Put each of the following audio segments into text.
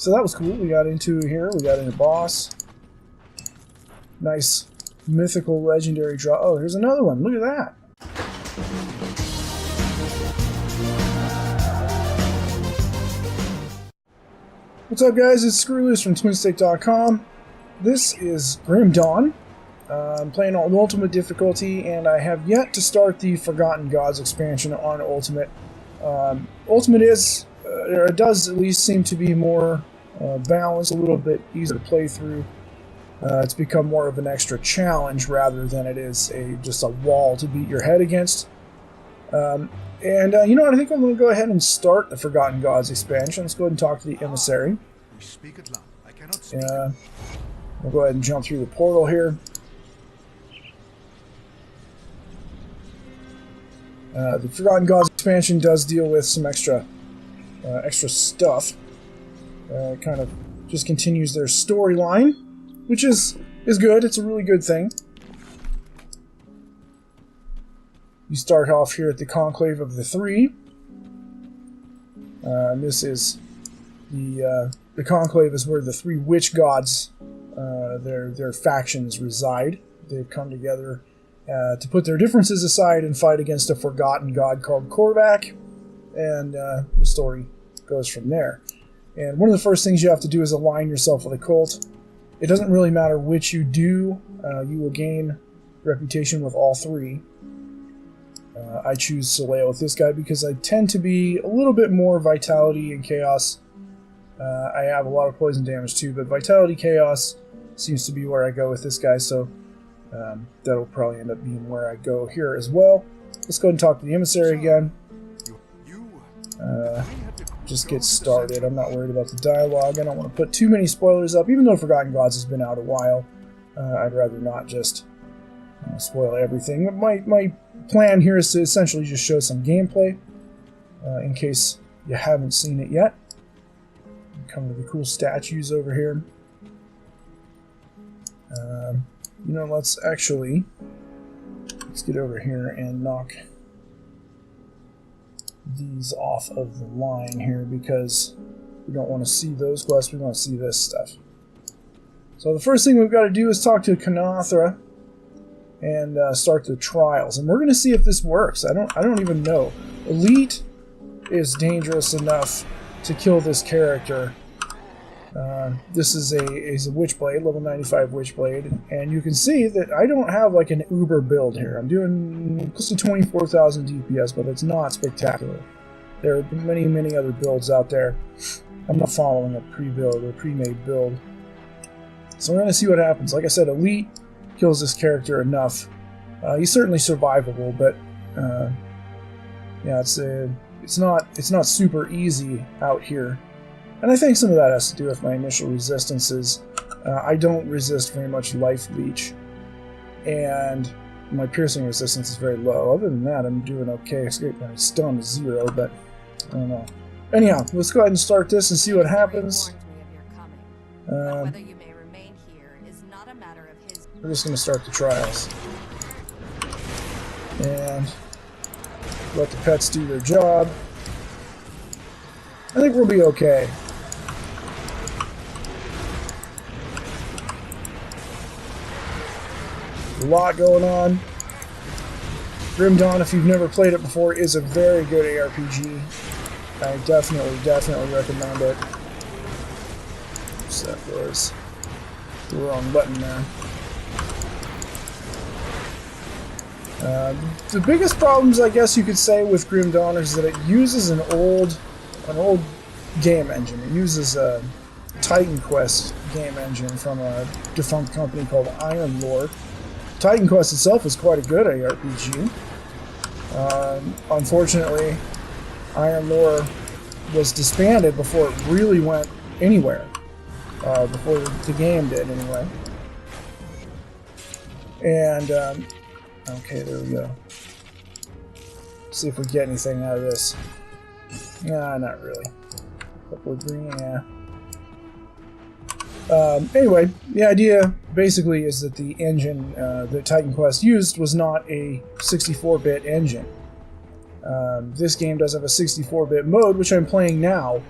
so that was cool. We got into here. We got into boss. Nice mythical legendary draw. Oh, here's another one. Look at that. What's up, guys? It's Screwloose from twinstiqLP. This is Grim Dawn. I'm playing on Ultimate difficulty, and I have yet to start the Forgotten Gods expansion on Ultimate. Ultimate is, or it does at least seem to be more balanced, a little bit easier to play through. It's become more of an extra challenge rather than it is just a wall to beat your head against. You know what? I think I'm going to go ahead and start the Forgotten Gods expansion. Let's go ahead and talk to the emissary. We'll go ahead and jump through the portal here. The Forgotten Gods expansion does deal with some extra stuff. It kind of just continues their storyline, which is good. It's a really good thing. You start off here at the Conclave of the Three. This is the Conclave is where the three witch gods, their factions reside. They've come together to put their differences aside and fight against a forgotten god called Korvac, and the story goes from there. And one of the first things you have to do is align yourself with a cult. It doesn't really matter which you do, you will gain reputation with all three. I choose Soleil with this guy because I tend to be a little bit more Vitality and Chaos. I have a lot of poison damage too, but Vitality Chaos seems to be where I go with this guy, so that'll probably end up being where I go here as well. Let's go ahead and talk to the emissary again. Just get started. I'm not worried about the dialogue. I don't want to put too many spoilers up, even though Forgotten Gods has been out a while. I'd rather not just spoil everything. My plan here is to essentially just show some gameplay in case you haven't seen it yet. Come to the cool statues over here. You know, let's get over here and knock these off of the line here because we don't want to see those quests, we want to see this stuff. So the first thing we've got to do is talk to Kanathra and start the trials, and we're going to see if this works. I don't even know. Elite is dangerous enough to kill this character. This is a Witchblade, level 95 Witchblade, and you can see that I don't have like an uber build here. I'm doing close to 24,000 DPS, but it's not spectacular. There are many other builds out there. I'm not following a pre-build or pre-made build. So we're going to see what happens. Like I said, Elite kills this character enough. He's certainly survivable, but yeah, it's not super easy out here. And I think some of that has to do with my initial resistances. I don't resist very much Life Leech, and my piercing resistance is very low. Other than that, I'm doing okay. My stun is 0, but I don't know. Anyhow, let's go ahead and start this and see what happens. We're just going to start the trials. And let the pets do their job. I think we'll be okay. A lot going on. Grim Dawn, if you've never played it before, is a very good ARPG. I definitely recommend it. So that was the wrong button there. The biggest problems, I guess you could say, with Grim Dawn is that it uses an old game engine. It uses a Titan Quest game engine from a defunct company called Iron Lore. Titan Quest itself is quite a good ARPG. Unfortunately, Iron Lore was disbanded before it really went anywhere. Before the game did, anyway. And, okay, there we go. See if we get anything out of this. Nah, not really. Couple of green, yeah. Anyway, the idea basically is that the engine that Titan Quest used was not a 64-bit engine. This game does have a 64-bit mode, which I'm playing now,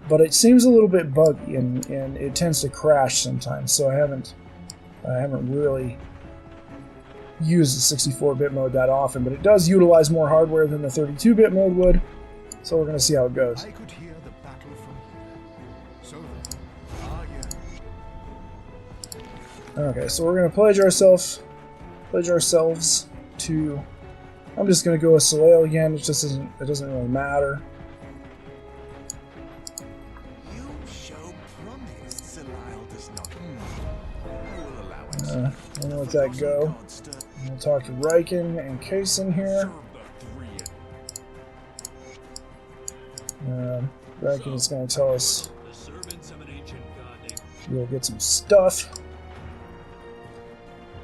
but it seems a little bit buggy and it tends to crash sometimes. So I haven't really used the 64-bit mode that often, but it does utilize more hardware than the 32-bit mode would. So we're gonna see how it goes. I could hear the battle from here. So then, Okay, so we're gonna pledge ourselves to. I'm just gonna go with Soleil again. It just doesn't. It doesn't really matter. you show promise. Soleil does not. I will allow it. I'm gonna let that go. We'll talk to Riken and Kaysen here. Riken is going to tell us we'll get some stuff.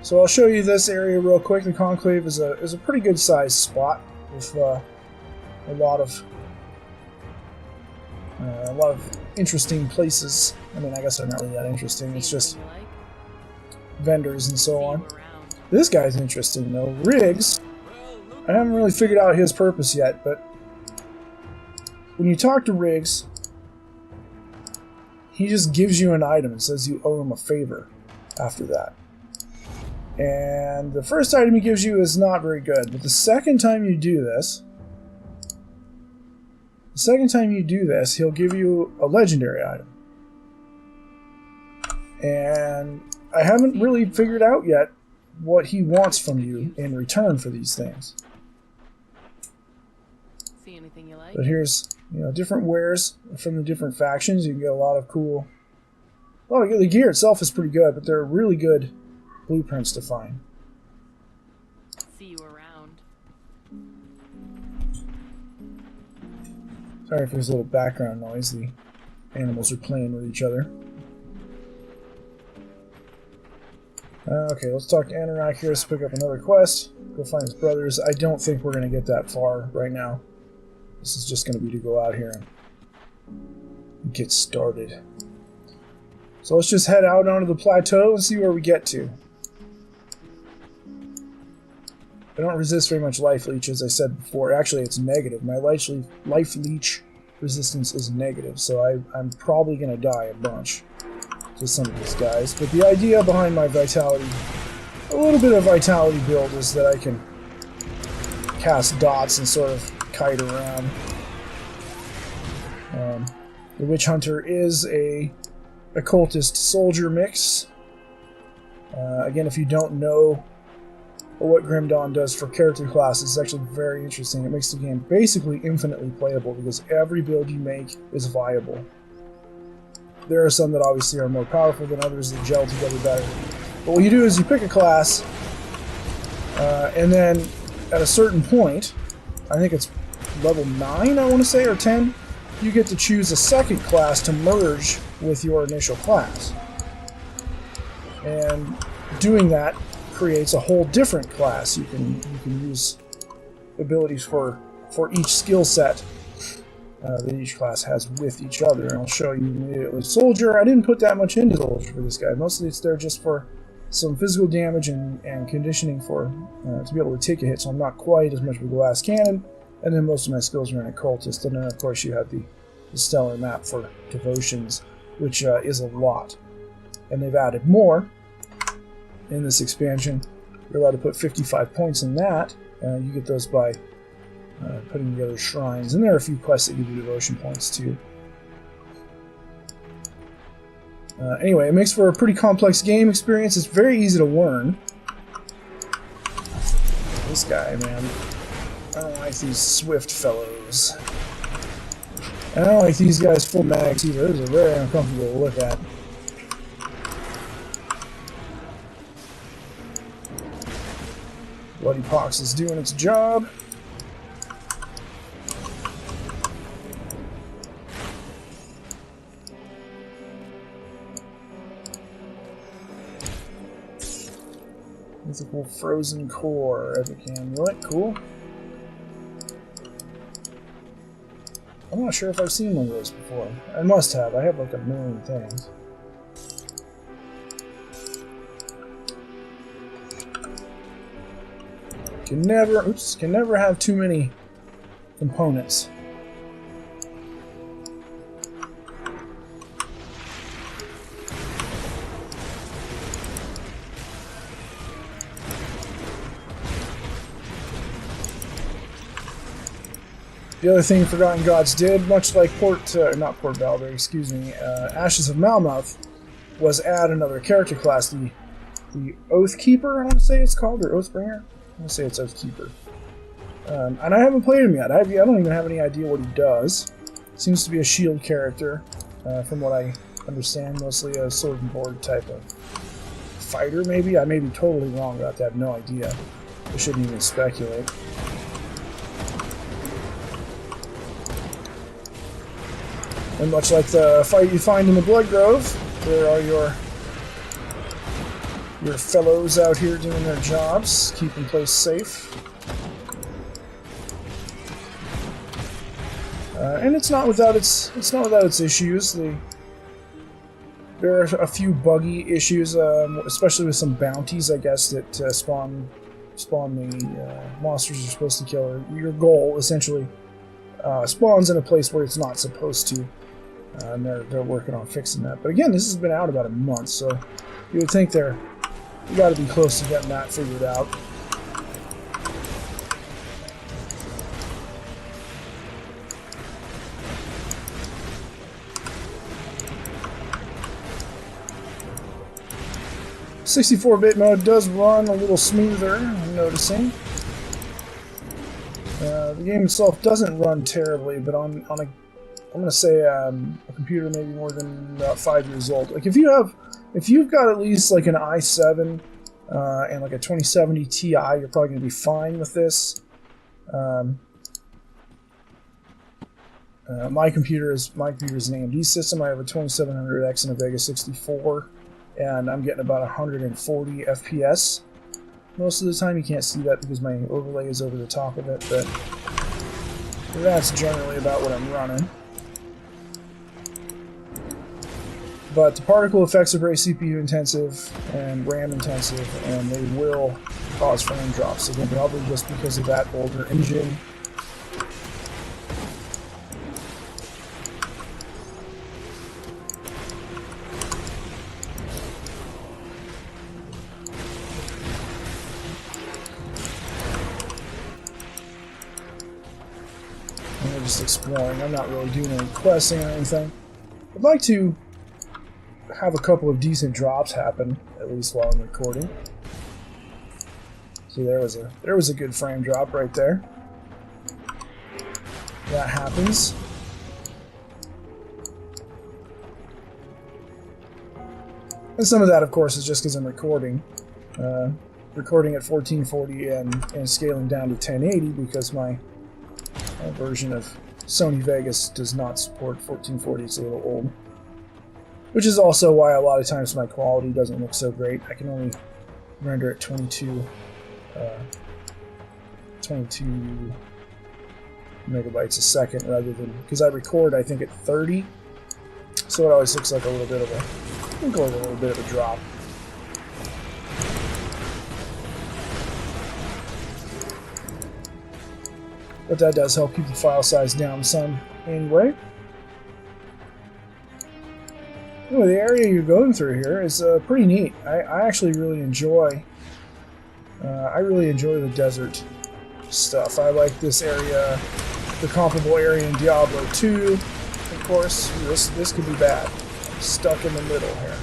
So I'll show you this area real quick. The Conclave is a pretty good sized spot with a lot of interesting places. I mean, I guess they're not really that interesting. It's just vendors and so on. This guy's interesting though. Riggs, I haven't really figured out his purpose yet, but when you talk to Riggs, he just gives you an item and says you owe him a favor after that. And the first item he gives you is not very good, but the second time you do this, he'll give you a legendary item. And I haven't really figured out yet what he wants from you in return for these things. See anything you like? But here's, different wares from the different factions. You can get a lot of cool. The gear itself is pretty good, but there are really good blueprints to find. See you around. Sorry if there's a little background noise. The animals are playing with each other. Okay, let's talk to Anorak here. Let's pick up another quest. Go find his brothers. I don't think we're going to get that far right now. This is just going to be to go out here and get started. So let's just head out onto the plateau and see where we get to. I don't resist very much life leech, as I said before. Actually, it's negative. My life leech resistance is negative, so I'm probably going to die a bunch to some of these guys. But the idea behind my vitality, a little bit of vitality build, is that I can cast dots and sort of kite around. The Witch Hunter is a occultist soldier mix. Again, if you don't know what Grim Dawn does for character classes, it's actually very interesting. It makes the game basically infinitely playable because every build you make is viable. There are some that obviously are more powerful than others that gel together better. But what you do is you pick a class, and then at a certain point, I think it's level 9, I want to say, or 10, you get to choose a second class to merge with your initial class. And doing that creates a whole different class. You can use abilities for each skill set that each class has with each other, and I'll show you immediately. Soldier, I didn't put that much into Soldier for this guy. Mostly it's there just for some physical damage and conditioning for to be able to take a hit, so I'm not quite as much of a glass cannon. And then most of my skills are in Occultist, and then of course you have the Stellar map for Devotions, which is a lot. And they've added more in this expansion. You're allowed to put 55 points in that. You get those by putting together shrines, and there are a few quests that give you devotion points too. Anyway, it makes for a pretty complex game experience. It's very easy to learn. This guy, man, I don't like these swift fellows. And I don't like these guys full mags either. Those are very uncomfortable to look at. Bloody Pox is doing its job. Mythical Frozen Core, Epic Amulet, cool. I'm not sure if I've seen one of those before. I must have. I have like a million things. Can never have too many components. The other thing Forgotten Gods did, much like not Port Valdez, excuse me, Ashes of Malmouth, was add another character class, the Oathkeeper, I want to say it's called, or Oathbringer? I want to say it's Oathkeeper. And I haven't played him yet. I don't even have any idea what he does. Seems to be a shield character, from what I understand, mostly a sword and board type of fighter, maybe? I may be totally wrong about that, I have no idea. I shouldn't even speculate. And much like the fight you find in the Blood Grove, there are your fellows out here doing their jobs, keeping the place safe. And it's not without its issues. There are a few buggy issues, especially with some bounties, I guess, that spawn the monsters you're supposed to kill. Your goal essentially spawns in a place where it's not supposed to. And they're working on fixing that. But again, this has been out about a month, so you would think you got to be close to getting that figured out. .64-bit mode does run a little smoother, I'm noticing. The game itself doesn't run terribly, but on a, I'm gonna say a computer maybe more than about 5 years old. Like if you've got at least like an i7 and like a 2070 Ti, you're probably gonna be fine with this. My computer is an AMD system. I have a 2700X and a Vega 64. And I'm getting about 140 FPS. Most of the time you can't see that because my overlay is over the top of it, but that's generally about what I'm running. But the particle effects are very CPU intensive and RAM intensive, and they will cause frame drops. Again, probably just because of that older engine. Just exploring. I'm not really doing any questing or anything. I'd like to have a couple of decent drops happen, at least while I'm recording. So there was a good frame drop right there. That happens. And some of that, of course, is just because I'm recording. Recording at 1440 and scaling down to 1080 because my version of Sony Vegas does not support 1440, it's a little old. Which is also why a lot of times my quality doesn't look so great. I can only render at 22 megabytes a second rather than, because I record I think at 30, so it always looks like a little bit of a drop. But that does help keep the file size down some anyway. Anyway, the area you're going through here is pretty neat. I actually really enjoy the desert stuff. I like this area, the comparable area in Diablo 2. Of course, this could be bad. I'm stuck in the middle here.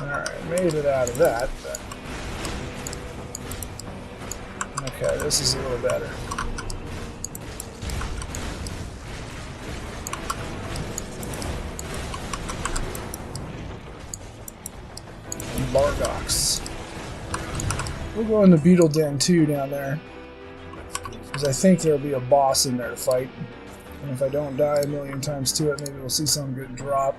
Alright, made it out of that, but okay, this is a little better. Bargox. We'll go in the Beetle Den 2 down there, because I think there'll be a boss in there to fight. And if I don't die a million times to it, maybe we'll see some good drop.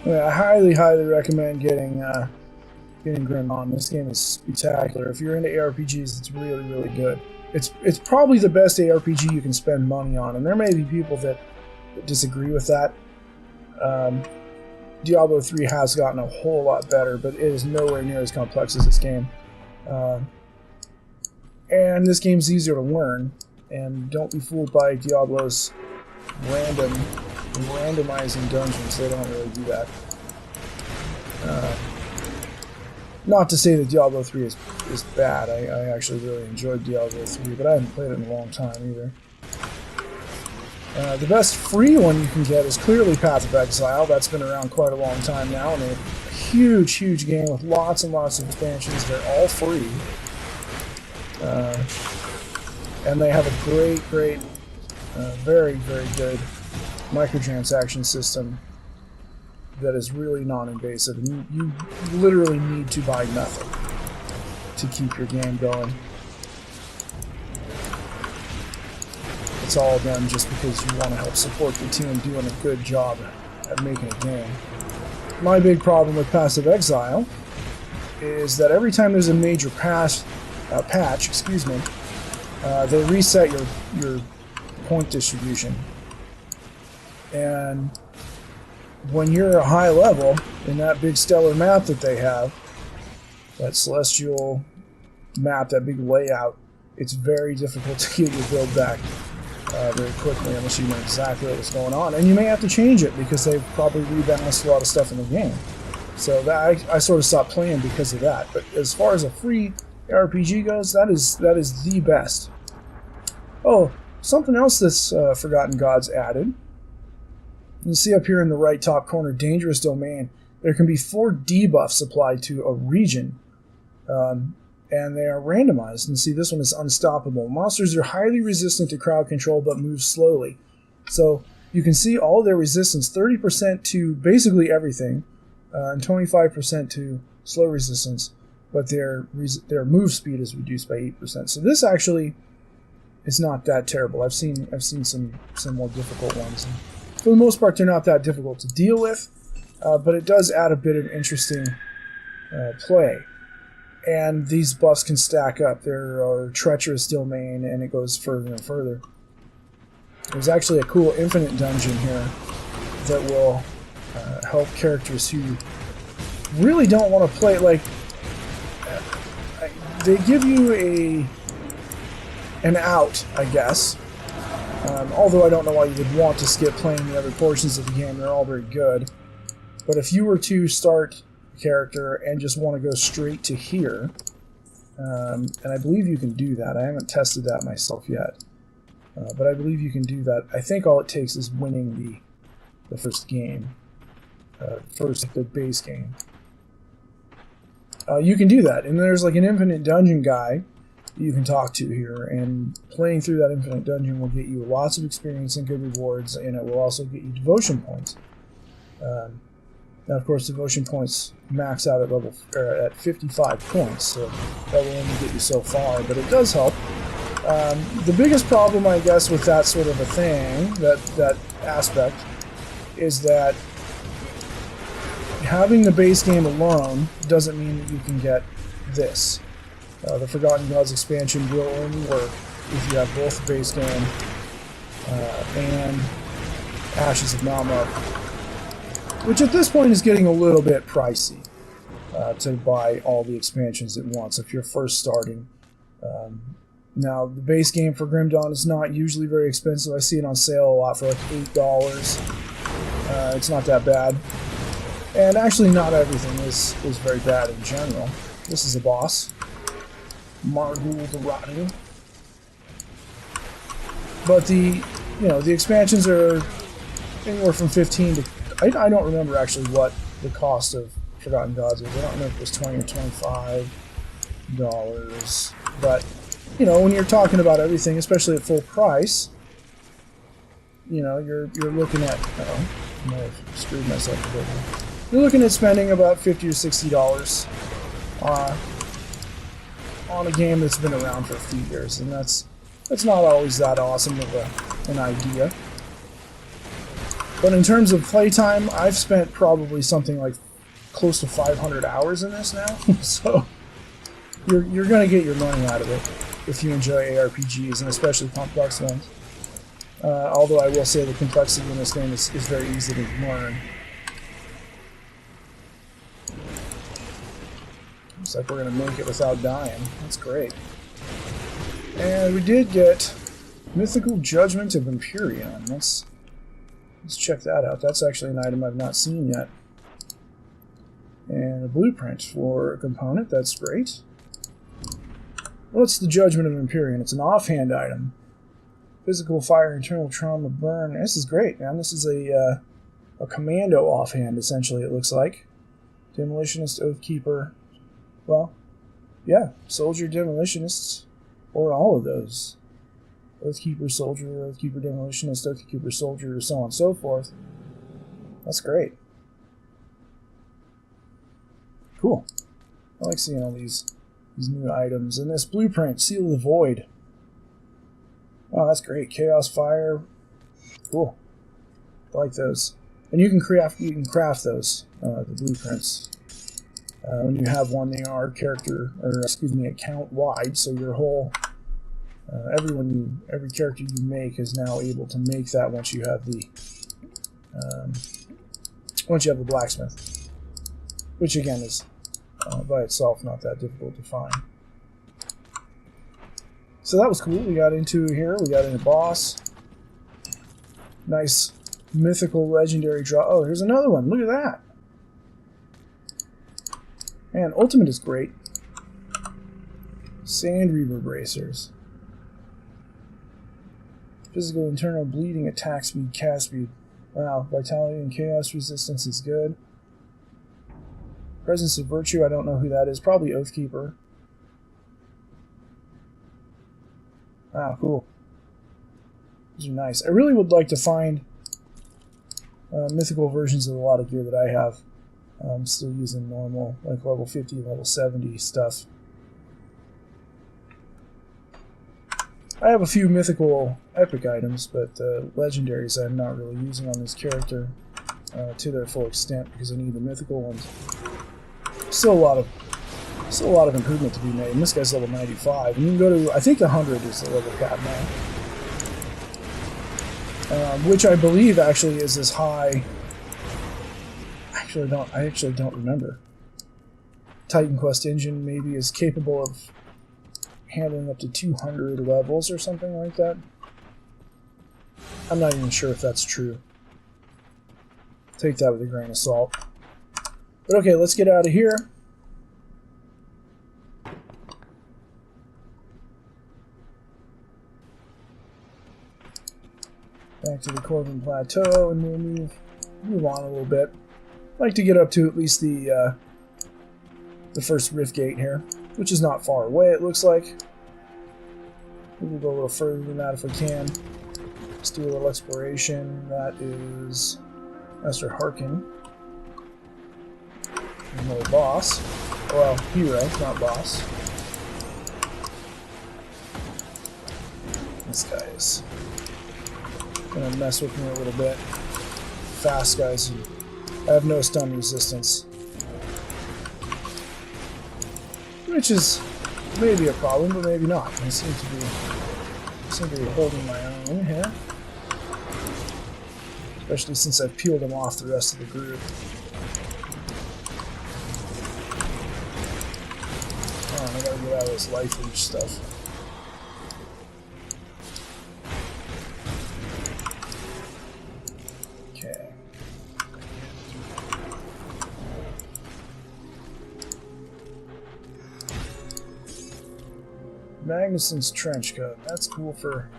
Yeah, I highly recommend getting Grim on. This game is spectacular. If you're into ARPGs, it's really good. It's probably the best ARPG you can spend money on, and there may be people that disagree with that. Diablo 3 has gotten a whole lot better, but it is nowhere near as complex as this game. And this game's easier to learn, and don't be fooled by Diablo's random randomizing dungeons. They don't really do that. Not to say that Diablo 3 is bad. I actually really enjoyed Diablo 3, but I haven't played it in a long time either. The best free one you can get is clearly Path of Exile. That's been around quite a long time now, and a huge, huge game with lots and lots of expansions. They're all free. And they have a great, very, very good microtransaction system that is really non-invasive. And you literally need to buy nothing to keep your game going. It's all done just because you want to help support the team doing a good job at making a game. My big problem with Path of Exile is that every time there's a major patch, they reset your point distribution. And when you're a high level in that big stellar map that they have, that celestial map, that big layout, it's very difficult to get your build back very quickly unless you know exactly what's going on. And you may have to change it because they've probably rebalanced a lot of stuff in the game. So that I sort of stopped playing because of that. But as far as a free RPG goes, that is the best. Oh, something else that's Forgotten Gods added. You see up here in the right top corner, Dangerous Domain. There can be 4 debuffs applied to a region, and they are randomized. And see, this one is Unstoppable. Monsters are highly resistant to crowd control, but move slowly. So you can see all of their resistance, 30% to basically everything, and 25% to slow resistance, but their move speed is reduced by 8%. So this actually is not that terrible. I've seen some more difficult ones. And for the most part, they're not that difficult to deal with, but it does add a bit of interesting play. And these buffs can stack up. There are Treacherous Domain, and it goes further and further. There's actually a cool infinite dungeon here that will help characters who really don't want to play. Like, they give you an out, I guess. Although I don't know why you would want to skip playing the other portions of the game. They're all very good. But if you were to start a character and just want to go straight to here, and I believe you can do that. I haven't tested that myself yet. But I believe you can do that. I think all it takes is winning the first game. The base game. You can do that. And there's like an infinite dungeon guy you can talk to here, and playing through that infinite dungeon will get you lots of experience and good rewards, and it will also get you devotion points. Now, of course, devotion points max out at 55 points, so that will only get you so far, but it does help. The biggest problem, I guess, with that sort of a thing, that aspect, is that having the base game alone doesn't mean that you can get this. The Forgotten Gods expansion will only work if you have both the base game and Ashes of Malmar, which at this point is getting a little bit pricey to buy all the expansions at once if you're first starting. Now, the base game for Grim Dawn is not usually very expensive. I see it on sale a lot for like $8. It's not that bad. And actually, not everything is very bad in general. This is a boss. Margul the Rotting. But the expansions are anywhere from 15 to... I don't remember actually what the cost of Forgotten Gods is. I don't remember if it was $20 or $25. But, when you're talking about everything, especially at full price, you're looking at... I might have screwed myself a bit here. You're looking at spending about $50 or $60 on a game that's been around for a few years, and that's not always that awesome of an idea. But in terms of playtime, I've spent probably something like close to 500 hours in this now, so you're going to get your money out of it if you enjoy ARPGs, and especially complex ones. Although I will say the complexity in this game is very easy to learn. Looks like we're going to make it without dying. That's great. And we did get Mythical Judgment of Empyrean. That's Let's check that out. That's actually an item I've not seen yet. And a blueprint for a component. That's great. What's the Judgment of Empyrean? It's an offhand item. Physical fire, internal trauma, burn. This is great, man. This is a commando offhand, essentially, it looks like. Demolitionist, Oathkeeper. Well, yeah, soldier, demolitionists, or all of those. Oathkeeper, soldier, Oathkeeper, demolitionist, Oathkeeper, soldier, so on and so forth. That's great. Cool. I like seeing all these new items. And this blueprint, Seal of the Void. Oh, that's great. Chaos Fire. Cool. I like those. And you can craft those, the blueprints. When you have one, they are account wide, so your whole every character you make is now able to make that once you have the blacksmith, which again is by itself not that difficult to find. So that was cool. We got into here. We got into boss. Nice mythical legendary draw. Oh, here's another one. Look at that. Man, ultimate is great. Sand Reaver bracers. Physical internal bleeding, attack speed, cast speed. Wow, vitality and chaos resistance is good. Presence of virtue, I don't know who that is. Probably Oathkeeper. Wow, cool. These are nice. I really would like to find mythical versions of a lot of gear that I have. I'm still using normal, like level 50, level 70 stuff. I have a few mythical epic items, but legendaries I'm not really using on this character to their full extent because I need the mythical ones. Still a lot of improvement to be made. And this guy's level 95, and you can go to, I think 100 is the level cap now, which I believe actually is as high. I actually don't remember. Titan Quest engine maybe is capable of handling up to 200 levels or something like that. I'm not even sure if that's true. Take that with a grain of salt. But okay, let's get out of here. Back to the Corvin Plateau, and we'll move on a little bit. I'd like to get up to at least the first rift gate here, which is not far away, it looks like. We'll go a little further than that if we can. Let's do a little exploration. That is Master Harkin. Another boss. Well, hero, not boss. This guy is gonna mess with me a little bit. Fast guys. I have no stun resistance, which is maybe a problem, but maybe not. I seem to be holding my own here, especially since I've peeled them off the rest of the group. Oh, I gotta get out of this life leech stuff. Okay. Magnuson's trench coat. That's cool for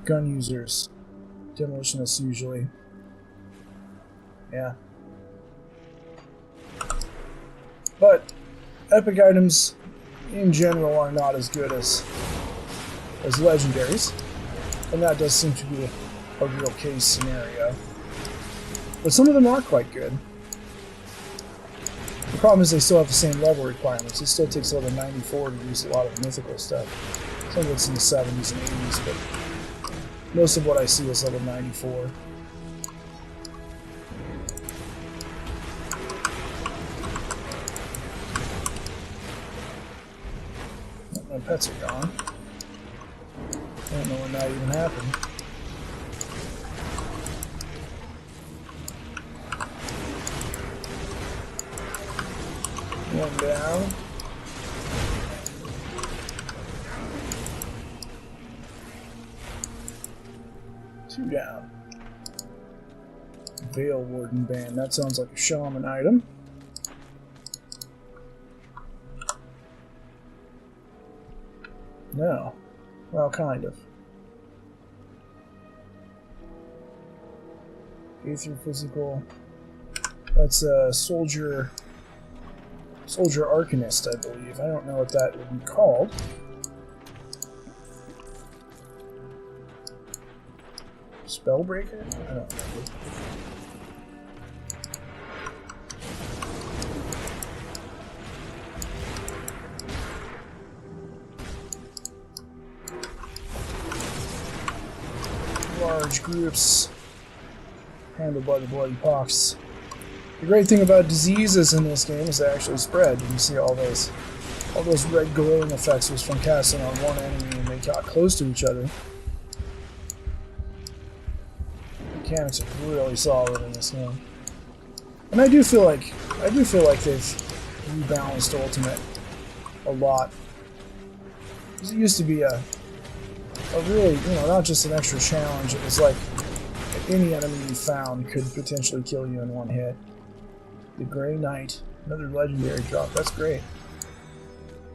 gun users, demolitionists usually. Yeah. But epic items in general are not as good as legendaries, and that does seem to be a real case scenario. But some of them are quite good. The problem is they still have the same level requirements. It still takes level 94 to use a lot of the mythical stuff. Some of it's in the 70s and 80s, but most of what I see is level 94. My pets are gone. I don't know when that even happened. One down. 2 down. Veil Warden Band. That sounds like a shaman item. No. Well, kind of. Aether Physical. That's a Soldier Arcanist, I believe. I don't know what that would be called. Spellbreaker? I don't know. Large groups handled by the bloody pox. The great thing about diseases in this game is they actually spread. You can see all those red glowing effects was from casting on one enemy and they got close to each other. The mechanics are really solid in this game. And I do feel like they've rebalanced Ultimate a lot. It used to be a really, not just an extra challenge, it was like any enemy you found could potentially kill you in one hit. The Grey Knight, another legendary drop, that's great.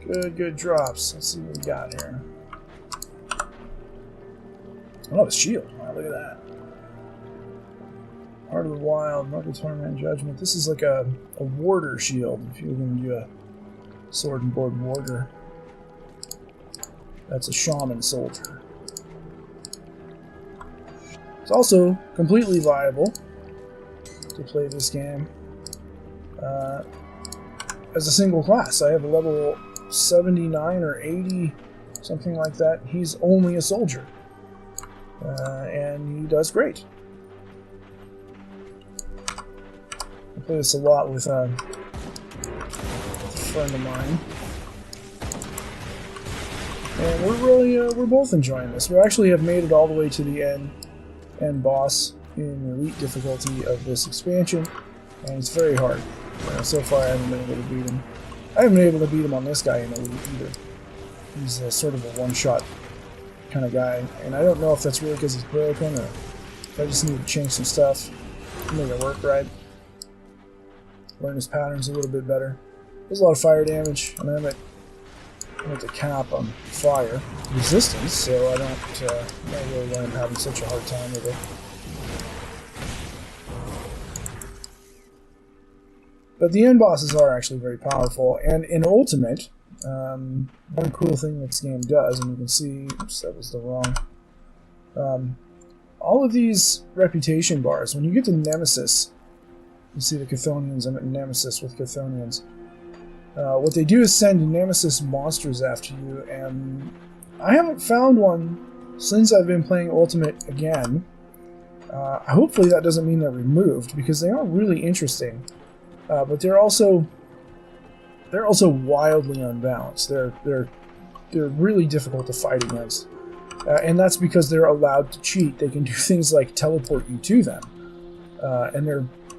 Good drops. Let's see what we got here. Oh, a shield. Wow, look at that. Heart of the Wild, Mark of Torment, Judgment. This is like a warder shield, if you're going to do a sword and board warder. That's a shaman soldier. It's also completely viable to play this game as a single class. I have a level 79 or 80, something like that. He's only a soldier, and he does great. I play this a lot with a friend of mine. And we're both enjoying this. We actually have made it all the way to the end boss in elite difficulty of this expansion, and it's very hard. So far I haven't been able to beat him. I haven't been able to beat him on this guy in elite either. He's sort of a one-shot kind of guy, and I don't know if that's really because he's broken or if I just need to change some stuff to make it work right. Learn his patterns a little bit better. There's a lot of fire damage, and I'm at the cap on fire resistance, so I don't really learn having such a hard time with it. But the end bosses are actually very powerful, and in Ultimate, one cool thing this game does, and you can see, oops, that was the wrong. All of these reputation bars, when you get to Nemesis, you see the Chthonians. I'm at Nemesis with Chthonians. What they do is send Nemesis monsters after you, and I haven't found one since I've been playing Ultimate again. Hopefully that doesn't mean they're removed, because they are really interesting. But they're also wildly unbalanced. They're really difficult to fight against, and that's because they're allowed to cheat. They can do things like teleport you to them, and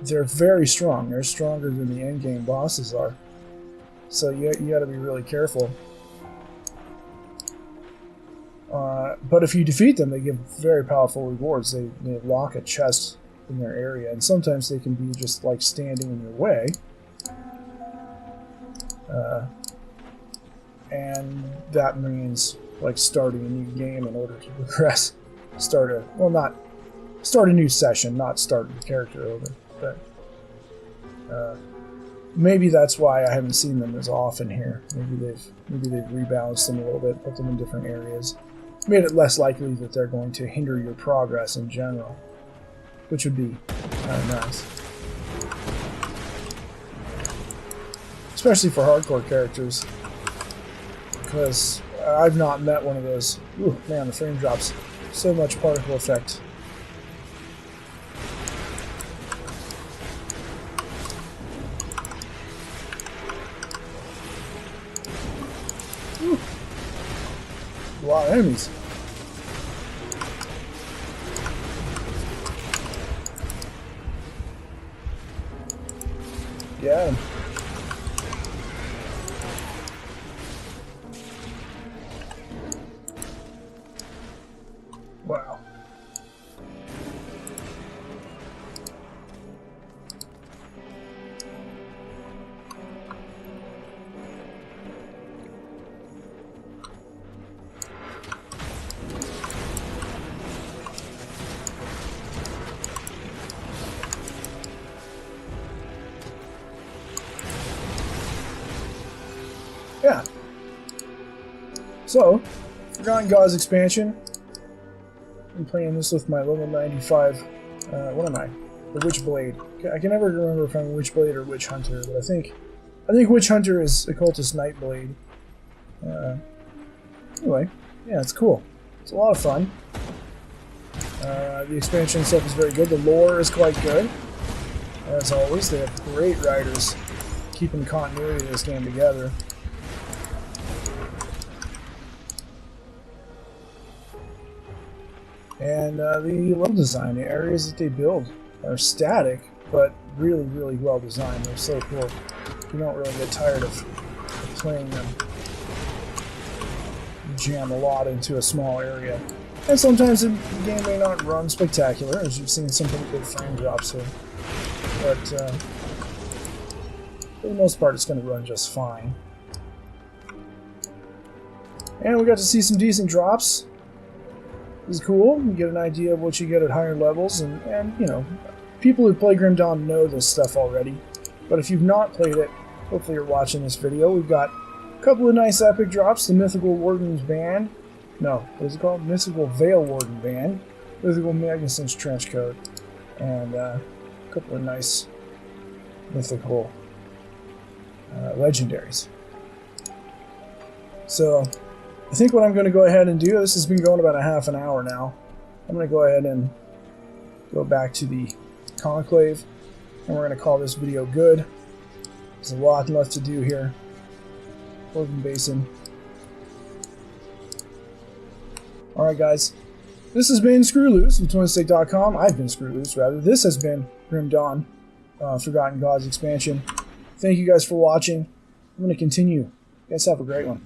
they're very strong. They're stronger than the endgame bosses are. So you got to be really careful. But if you defeat them, they give very powerful rewards. They lock a chest in their area, and sometimes they can be just like standing in your way. And that means like starting a new game in order to progress. Start a new session, not start your character over. But maybe that's why I haven't seen them as often here. Maybe they've rebalanced them a little bit, put them in different areas, made it less likely that they're going to hinder your progress in general, which would be kind of nice. Especially for hardcore characters, because I've not met one of those. Ooh, man, the frame drops. So much particle effect. Ooh. A lot of enemies. Get him. Wow. yeah. So, Forgotten Gods expansion. I'm playing this with my level 95. What am I? The Witchblade. I can never remember if I'm a Witchblade or Witch Hunter, but I think Witch Hunter is Occultist Nightblade. Anyway, yeah, it's cool. It's a lot of fun. The expansion itself is very good. The lore is quite good. As always, they have great writers keeping continuity of this game together. And the level design, the areas that they build are static, but really, really well designed. They're so cool. You don't really get tired of playing them. You jam a lot into a small area. And sometimes the game may not run spectacular, as you've seen some pretty big frame drops here. But for the most part, it's going to run just fine. And we got to see some decent drops. This is cool. You get an idea of what you get at higher levels, and you know, people who play Grim Dawn know this stuff already. But if you've not played it, hopefully you're watching this video. We've got a couple of nice epic drops. The Mythical Warden's Band. No, what is it called? Mythical Veil Warden Band. Mythical Magnusson's Trench Coat. And a couple of nice mythical legendaries. So, I think what I'm going to go ahead and do, this has been going about a half an hour now. I'm going to go ahead and go back to the Conclave, and we're going to call this video good. There's a lot left to do here. Organ Basin. Alright guys, this has been Screwloose from twinstiqLP. I've been Screwloose, rather. This has been Grim Dawn, Forgotten Gods expansion. Thank you guys for watching. I'm going to continue. You guys have a great one.